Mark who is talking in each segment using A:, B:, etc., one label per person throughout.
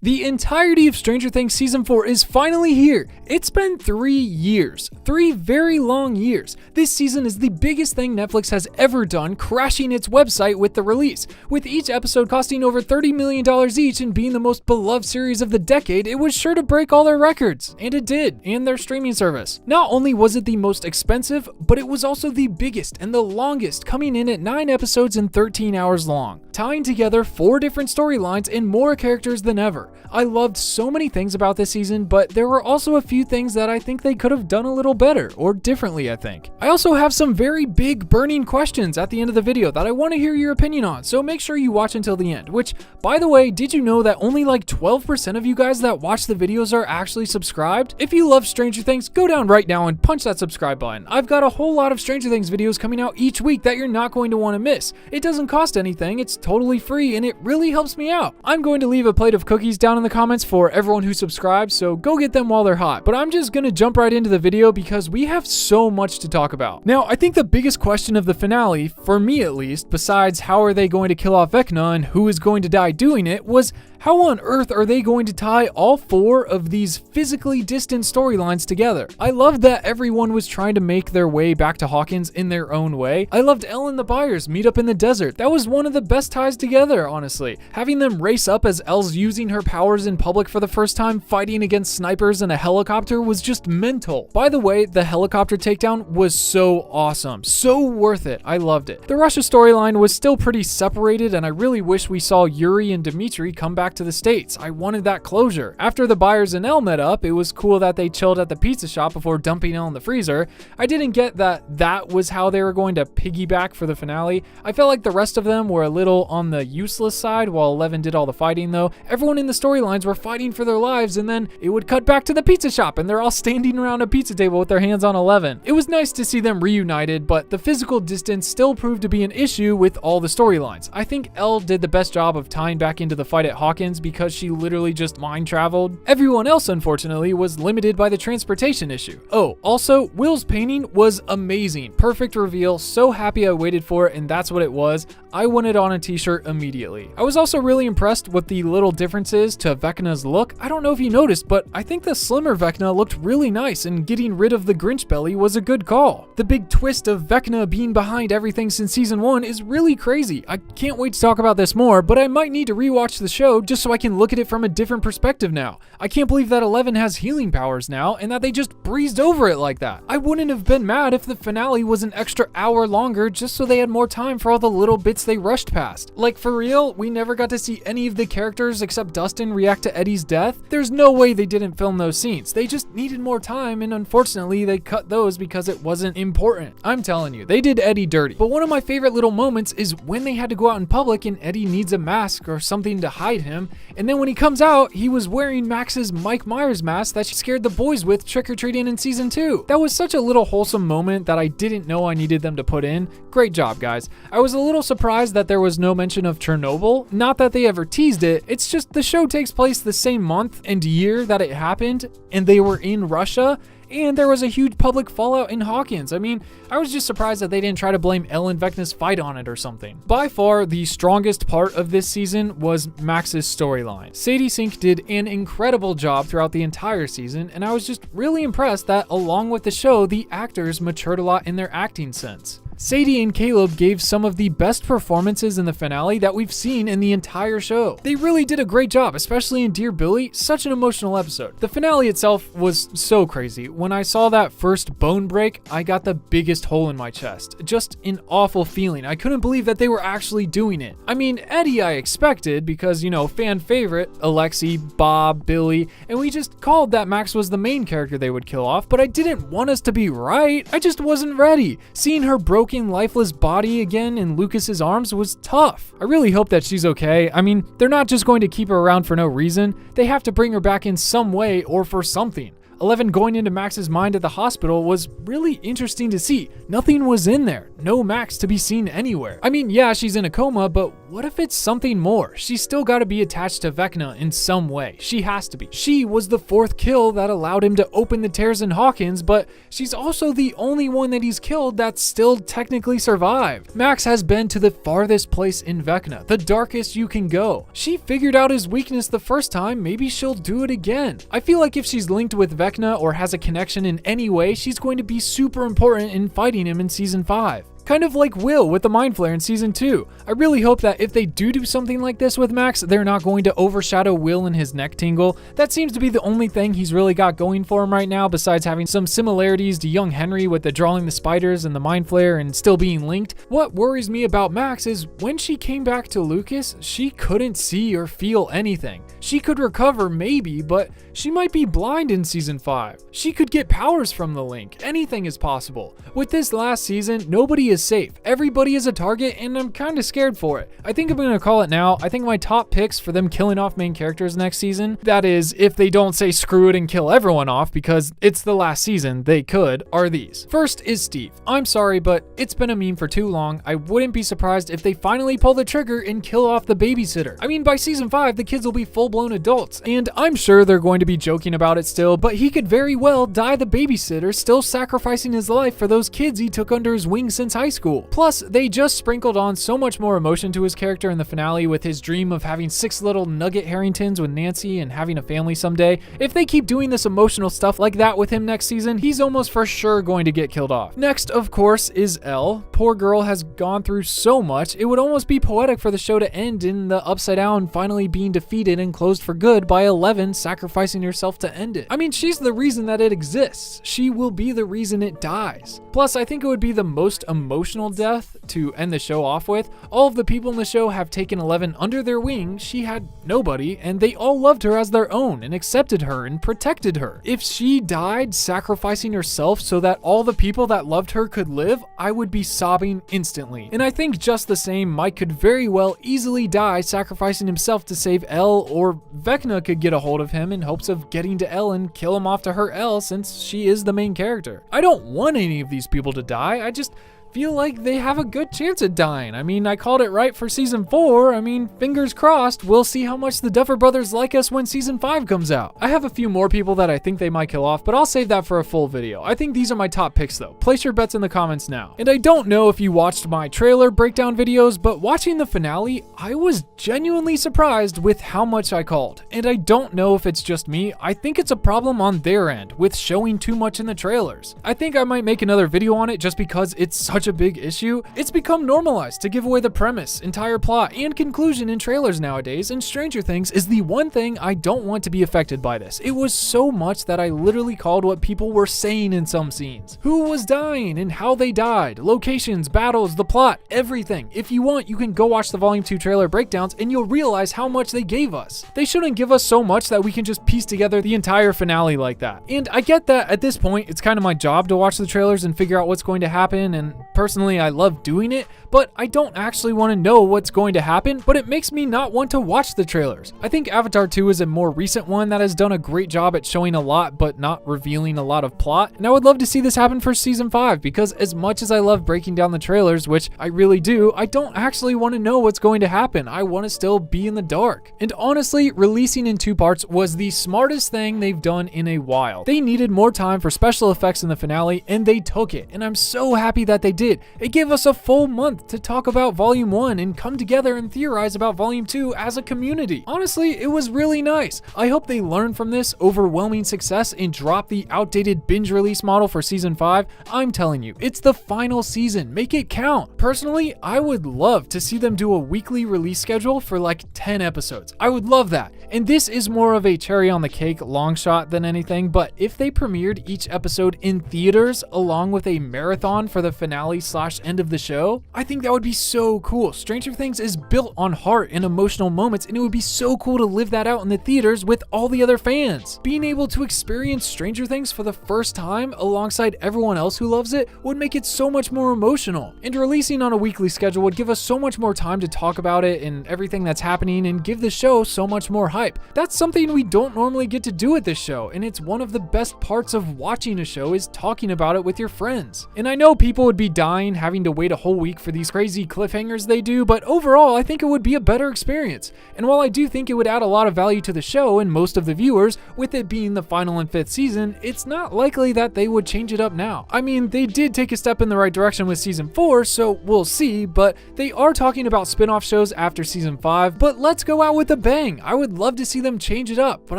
A: The entirety of Stranger Things Season 4 is finally here. It's been 3 years. 3 very long years. This season is the biggest thing Netflix has ever done, crashing its website with the release. With each episode costing over $30 million each and being the most beloved series of the decade, it was sure to break all their records. And it did, and their streaming service. Not only was it the most expensive, but it was also the biggest and the longest, coming in at 9 episodes and 13 hours long, tying together 4 different storylines and more characters than ever. I loved so many things about this season, but there were also a few things that I think they could have done a little better, or differently I think. I also have some very big burning questions at the end of the video that I want to hear your opinion on, so make sure you watch until the end, which, by the way, did you know that only like 12% of you guys that watch the videos are actually subscribed? If you love Stranger Things, go down right now and punch that subscribe button. I've got a whole lot of Stranger Things videos coming out each week that you're not going to want to miss. It doesn't cost anything, it's totally free, and it really helps me out. I'm going to leave a plate of cookies down in the comments for everyone who subscribes, so go get them while they're hot. But I'm just gonna jump right into the video because we have so much to talk about. Now, I think the biggest question of the finale, for me at least, besides how are they going to kill off Vecna and who is going to die doing it, was how on earth are they going to tie all 4 of these physically distant storylines together? I loved that everyone was trying to make their way back to Hawkins in their own way. I loved Elle and the Byers meet up in the desert. That was one of the best ties together, honestly. Having them race up as Elle's using her powers in public for the first time, fighting against snipers in a helicopter, was just mental. By the way, the helicopter takedown was so awesome. So worth it. I loved it. The Russia storyline was still pretty separated, and I really wish we saw Yuri and Dmitri come back to the States. I wanted that closure. After the Byers and Elle met up, it was cool that they chilled at the pizza shop before dumping Elle in the freezer. I didn't get that was how they were going to piggyback for the finale. I felt like the rest of them were a little on the useless side while 11 did all the fighting though. Everyone in the storylines were fighting for their lives, and then it would cut back to the pizza shop and they're all standing around a pizza table with their hands on 11. It was nice to see them reunited, but the physical distance still proved to be an issue with all the storylines. I think Elle did the best job of tying back into the fight at Hawkins because she literally just mind traveled. Everyone else, unfortunately, was limited by the transportation issue. Oh, also, Will's painting was amazing. Perfect reveal. So happy I waited for it, and that's what it was. I wanted on a t-shirt immediately. I was also really impressed with the little differences to Vecna's look. I don't know if you noticed, but I think the slimmer Vecna looked really nice, and getting rid of the Grinch belly was a good call. The big twist of Vecna being behind everything since season 1 is really crazy. I can't wait to talk about this more, but I might need to rewatch the show just so I can look at it from a different perspective now. I can't believe that 11 has healing powers now and that they just breezed over it like that. I wouldn't have been mad if the finale was an extra hour longer just so they had more time for all the little bits they rushed past. Like, for real, we never got to see any of the characters except Dustin react to Eddie's death. There's no way they didn't film those scenes. They just needed more time, and unfortunately they cut those because it wasn't important. I'm telling you, they did Eddie dirty. But one of my favorite little moments is when they had to go out in public and Eddie needs a mask or something to hide him, and then when he comes out, he was wearing Max's Mike Myers mask that she scared the boys with trick-or-treating in season 2. That was such a little wholesome moment that I didn't know I needed them to put in. Great job, guys. I was a little surprised that there was no mention of Chernobyl. Not that they ever teased it, it's just the show takes place the same month and year that it happened, and they were in Russia, and there was a huge public fallout in Hawkins. I mean, I was just surprised that they didn't try to blame Elle and Vecna's fight on it or something. By far, the strongest part of this season was Max's storyline. Sadie Sink did an incredible job throughout the entire season, and I was just really impressed that, along with the show, the actors matured a lot in their acting sense. Sadie and Caleb gave some of the best performances in the finale that we've seen in the entire show. They really did a great job, especially in Dear Billy, such an emotional episode. The finale itself was so crazy. When I saw that first bone break, I got the biggest hole in my chest. Just an awful feeling. I couldn't believe that they were actually doing it. I mean, Eddie I expected because, you know, fan favorite, Alexi, Bob, Billy, and we just called that Max was the main character they would kill off, but I didn't want us to be right. I just wasn't ready. Seeing her broken lifeless body again in Lucas's arms was tough. I really hope that she's okay. I mean, they're not just going to keep her around for no reason. They have to bring her back in some way or for something. 11 going into Max's mind at the hospital was really interesting to see. Nothing was in there. No Max to be seen anywhere. I mean, yeah, she's in a coma, but what if it's something more? She's still got to be attached to Vecna in some way. She has to be. She was the 4th kill that allowed him to open the tears in Hawkins, but she's also the only one that he's killed that's still technically survived. Max has been to the farthest place in Vecna, the darkest you can go. She figured out his weakness the first time, maybe she'll do it again. I feel like if she's linked with Vecna or has a connection in any way, she's going to be super important in fighting him in season 5. Kind of like Will with the Mind Flare in season 2. I really hope that if they do something like this with Max, they're not going to overshadow Will and his neck tingle. That seems to be the only thing he's really got going for him right now, besides having some similarities to young Henry with the drawing the spiders and the Mind Flare and still being linked. What worries me about Max is when she came back to Lucas, she couldn't see or feel anything. She could recover maybe, but she might be blind in season 5. She could get powers from the link. Anything is possible. With this last season, nobody is safe. Everybody is a target, and I'm kind of scared for it. I think I'm going to call it now. I think my top picks for them killing off main characters next season, that is, if they don't say screw it and kill everyone off because it's the last season, they could, are these. First is Steve. I'm sorry, but it's been a meme for too long. I wouldn't be surprised if they finally pull the trigger and kill off the babysitter. I mean, by season 5, the kids will be full-blown adults, and I'm sure they're going to be joking about it still, but he could very well die the babysitter, still sacrificing his life for those kids he took under his wing since high school. Plus, they just sprinkled on so much more emotion to his character in the finale with his dream of having 6 little nugget Harringtons with Nancy and having a family someday. If they keep doing this emotional stuff like that with him next season, he's almost for sure going to get killed off. Next, of course, is Elle. Poor girl has gone through so much, it would almost be poetic for the show to end in the Upside Down finally being defeated and closed for good by 11 sacrificing herself to end it. I mean, she's the reason that it exists. She will be the reason it dies. Plus, I think it would be the most emotional death to end the show off with. All of the people in the show have taken 11 under their wing. She had nobody, and they all loved her as their own and accepted her and protected her. If she died sacrificing herself so that all the people that loved her could live, I would be sobbing instantly. And I think just the same, Mike could very well easily die sacrificing himself to save Elle, or Vecna could get a hold of him in hopes of getting to Elle and kill him off to her Elle since she is the main character. I don't want any of these people to die, I just feel like they have a good chance at dying. I mean, I called it right for season 4. I mean, fingers crossed, we'll see how much the Duffer Brothers like us when season 5 comes out. I have a few more people that I think they might kill off, but I'll save that for a full video. I think these are my top picks though. Place your bets in the comments now. And I don't know if you watched my trailer breakdown videos, but watching the finale, I was genuinely surprised with how much I called. And I don't know if it's just me, I think it's a problem on their end with showing too much in the trailers. I think I might make another video on it just because it's such a big issue. It's become normalized to give away the premise, entire plot, and conclusion in trailers nowadays, and Stranger Things is the one thing I don't want to be affected by this. It was so much that I literally called what people were saying in some scenes. Who was dying and how they died, locations, battles, the plot, everything. If you want, you can go watch the Volume 2 trailer breakdowns and you'll realize how much they gave us. They shouldn't give us so much that we can just piece together the entire finale like that. And I get that at this point, it's kind of my job to watch the trailers and figure out what's going to happen, and personally I love doing it, but I don't actually want to know what's going to happen, but it makes me not want to watch the trailers. I think Avatar 2 is a more recent one that has done a great job at showing a lot but not revealing a lot of plot, and I would love to see this happen for season 5 because as much as I love breaking down the trailers, which I really do, I don't actually want to know what's going to happen. I want to still be in the dark. And honestly, releasing in 2 parts was the smartest thing they've done in a while. They needed more time for special effects in the finale and they took it, and I'm so happy that they did. It gave us a full month to talk about Volume 1 and come together and theorize about Volume 2 as a community. Honestly, it was really nice. I hope they learn from this overwhelming success and drop the outdated binge release model for season 5. I'm telling you, it's the final season. Make it count. Personally, I would love to see them do a weekly release schedule for like 10 episodes. I would love that. And this is more of a cherry on the cake long shot than anything, but if they premiered each episode in theaters along with a marathon for the finale / end of the show, I think that would be so cool. Stranger Things is built on heart and emotional moments, and it would be so cool to live that out in the theaters with all the other fans. Being able to experience Stranger Things for the first time alongside everyone else who loves it would make it so much more emotional. And releasing on a weekly schedule would give us so much more time to talk about it and everything that's happening and give the show so much more hype. That's something we don't normally get to do at this show, and it's one of the best parts of watching a show is talking about it with your friends. And I know people would be dying, having to wait a whole week for these crazy cliffhangers they do, but overall, I think it would be a better experience. And while I do think it would add a lot of value to the show and most of the viewers, with it being the final and 5th season, it's not likely that they would change it up now. I mean, they did take a step in the right direction with season 4, so we'll see, but they are talking about spin-off shows after season 5, but let's go out with a bang. I would love to see them change it up, but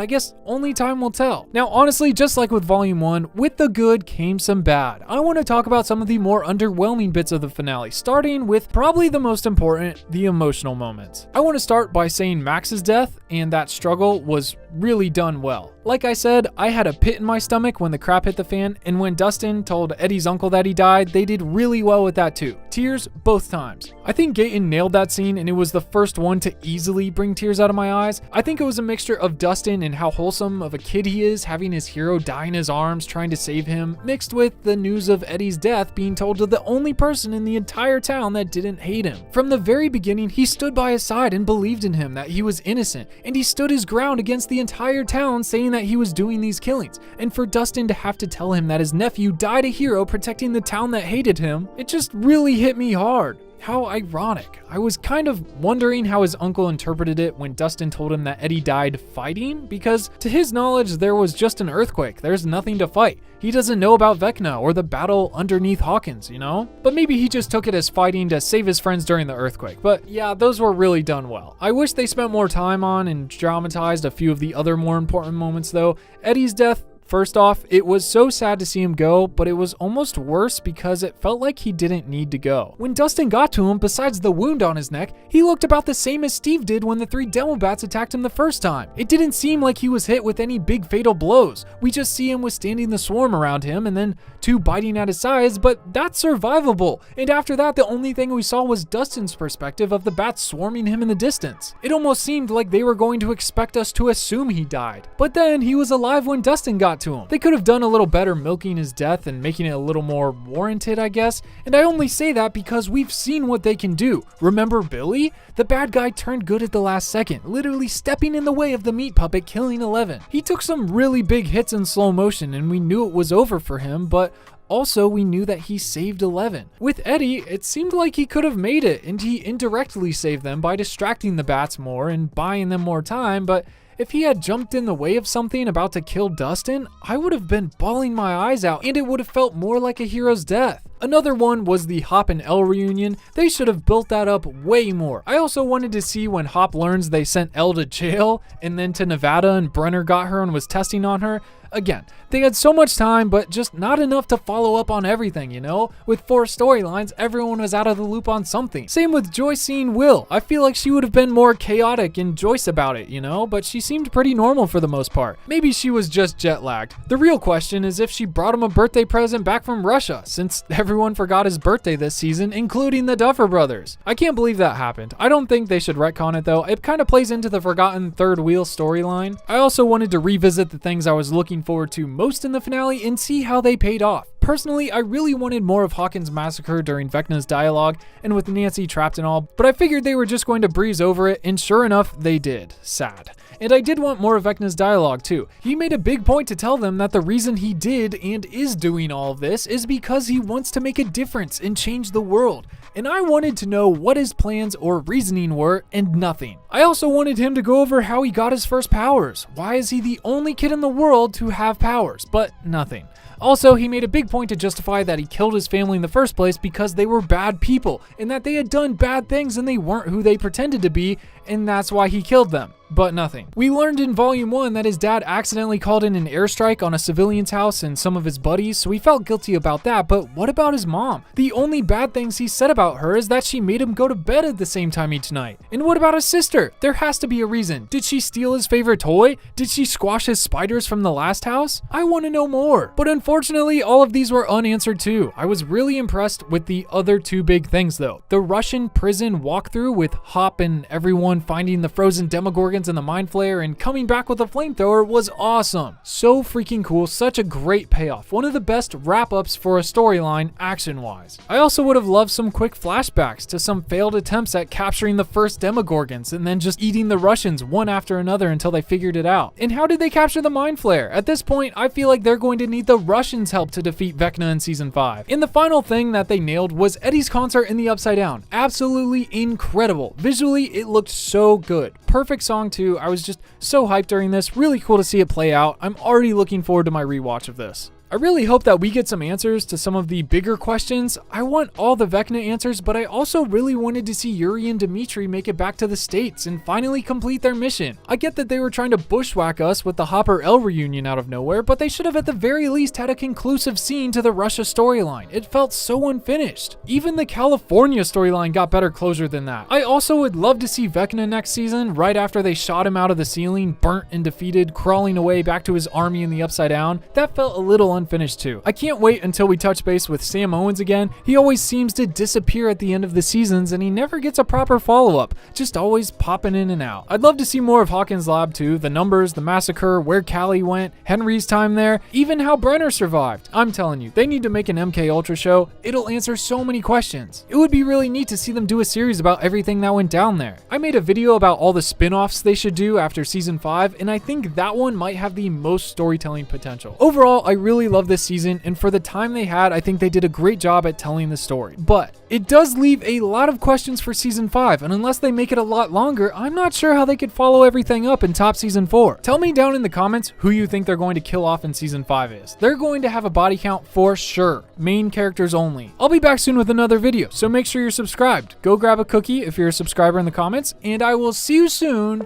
A: I guess only time will tell. Now, honestly, just like with Volume 1, with the good came some bad. I want to talk about some of the more underwhelming bits of the finale, starting with probably the most important, the emotional moments. I want to start by saying Max's death and that struggle was really done well. Like I said, I had a pit in my stomach when the crap hit the fan, and when Dustin told Eddie's uncle that he died, they did really well with that too. Tears both times. I think Gaten nailed that scene, and it was the first one to easily bring tears out of my eyes. I think it was a mixture of Dustin and how wholesome of a kid he is, having his hero die in his arms trying to save him, mixed with the news of Eddie's death being told to the only person in the entire town that didn't hate him. From the very beginning, he stood by his side and believed in him, that he was innocent, and he stood his ground against the entire town, saying that he was doing these killings. And for Dustin to have to tell him that his nephew died a hero protecting the town that hated him, it just really hit me hard. How ironic. I was kind of wondering how his uncle interpreted it when Dustin told him that Eddie died fighting, because to his knowledge, there was just an earthquake. There's nothing to fight. He doesn't know about Vecna or the battle underneath Hawkins, you know? But maybe he just took it as fighting to save his friends during the earthquake. But yeah, those were really done well. I wish they spent more time on and dramatized a few of the other more important moments though. Eddie's death, first off, it was so sad to see him go, but it was almost worse because it felt like he didn't need to go. When Dustin got to him, besides the wound on his neck, he looked about the same as Steve did when the 3 Demobats attacked him the first time. It didn't seem like he was hit with any big fatal blows. We just see him withstanding the swarm around him and then 2 biting at his sides, but that's survivable. And after that, the only thing we saw was Dustin's perspective of the bats swarming him in the distance. It almost seemed like they were going to expect us to assume he died. But then he was alive when Dustin got to him. They could have done a little better milking his death and making it a little more warranted, I guess. And I only say that because we've seen what they can do. Remember Billy? The bad guy turned good at the last second, literally stepping in the way of the meat puppet killing 11. He took some really big hits in slow motion and we knew it was over for him, but also, we knew that he saved 11. With Eddie, it seemed like he could have made it, and he indirectly saved them by distracting the bats more and buying them more time, but if he had jumped in the way of something about to kill Dustin, I would have been bawling my eyes out, and it would have felt more like a hero's death. Another one was the Hop and Elle reunion. They should have built that up way more. I also wanted to see when Hop learns they sent Elle to jail, and then to Nevada and Brenner got her and was testing on her. Again, they had so much time, but just not enough to follow up on everything, you know? With 4 storylines, everyone was out of the loop on something. Same with Joyce seeing Will. I feel like she would have been more chaotic and Joyce about it, you know? But she seemed pretty normal for the most part. Maybe she was just jet lagged. The real question is if she brought him a birthday present back from Russia, since everyone forgot his birthday this season, including the Duffer Brothers. I can't believe that happened. I don't think they should retcon it though. It kind of plays into the forgotten third wheel storyline. I also wanted to revisit the things I was looking forward to most in the finale and see how they paid off. Personally, I really wanted more of Hawkins' massacre during Vecna's dialogue and with Nancy trapped and all, but I figured they were just going to breeze over it, and sure enough, they did. Sad. And I did want more of Vecna's dialogue too. He made a big point to tell them that the reason he did and is doing all of this is because he wants to make a difference and change the world. And I wanted to know what his plans or reasoning were, and nothing. I also wanted him to go over how he got his first powers. Why is he the only kid in the world to have powers? But nothing. Also, he made a big point to justify that he killed his family in the first place because they were bad people, and that they had done bad things and they weren't who they pretended to be, and that's why he killed them. But nothing. We learned in Volume 1 that his dad accidentally called in an airstrike on a civilian's house and some of his buddies, so he felt guilty about that, but what about his mom? The only bad things he said about her is that she made him go to bed at the same time each night. And what about his sister? There has to be a reason. Did she steal his favorite toy? Did she squash his spiders from the last house? I want to know more. But unfortunately, all of these were unanswered too. I was really impressed with the other 2 big things though. The Russian prison walkthrough with Hop and everyone finding the frozen Demogorgons Demogorgons and the Mind Flayer and coming back with a flamethrower was awesome. So freaking cool, such a great payoff. One of the best wrap-ups for a storyline, action-wise. I also would have loved some quick flashbacks to some failed attempts at capturing the first Demogorgons and then just eating the Russians one after another until they figured it out. And how did they capture the Mind Flayer? At this point, I feel like they're going to need the Russians' help to defeat Vecna in Season 5. And the final thing that they nailed was Eddie's concert in the Upside Down. Absolutely incredible. Visually, it looked so good. Perfect song too. I was just so hyped during this. Really cool to see it play out. I'm already looking forward to my rewatch of this. I really hope that we get some answers to some of the bigger questions. I want all the Vecna answers, but I also really wanted to see Yuri and Dimitri make it back to the States and finally complete their mission. I get that they were trying to bushwhack us with the Hopper L reunion out of nowhere, but they should have at the very least had a conclusive scene to the Russia storyline. It felt so unfinished. Even the California storyline got better closure than that. I also would love to see Vecna next season, right after they shot him out of the ceiling, burnt and defeated, crawling away back to his army in the Upside Down. That felt a little unfinished too. I can't wait until we touch base with Sam Owens again. He always seems to disappear at the end of the seasons and he never gets a proper follow-up, just always popping in and out. I'd love to see more of Hawkins' lab too, the numbers, the massacre, where Callie went, Henry's time there, even how Brenner survived. I'm telling you, they need to make an MK Ultra show. It'll answer so many questions. It would be really neat to see them do a series about everything that went down there. I made a video about all the spin-offs they should do after season 5, and I think that one might have the most storytelling potential. Overall, I really love this season, and for the time they had, I think they did a great job at telling the story. But it does leave a lot of questions for season 5, and unless they make it a lot longer, I'm not sure how they could follow everything up and top season 4. Tell me down in the comments who you think they're going to kill off in season 5 is. They're going to have a body count for sure. Main characters only. I'll be back soon with another video, so make sure you're subscribed. Go grab a cookie if you're a subscriber in the comments, and I will see you soon.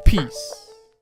A: Peace.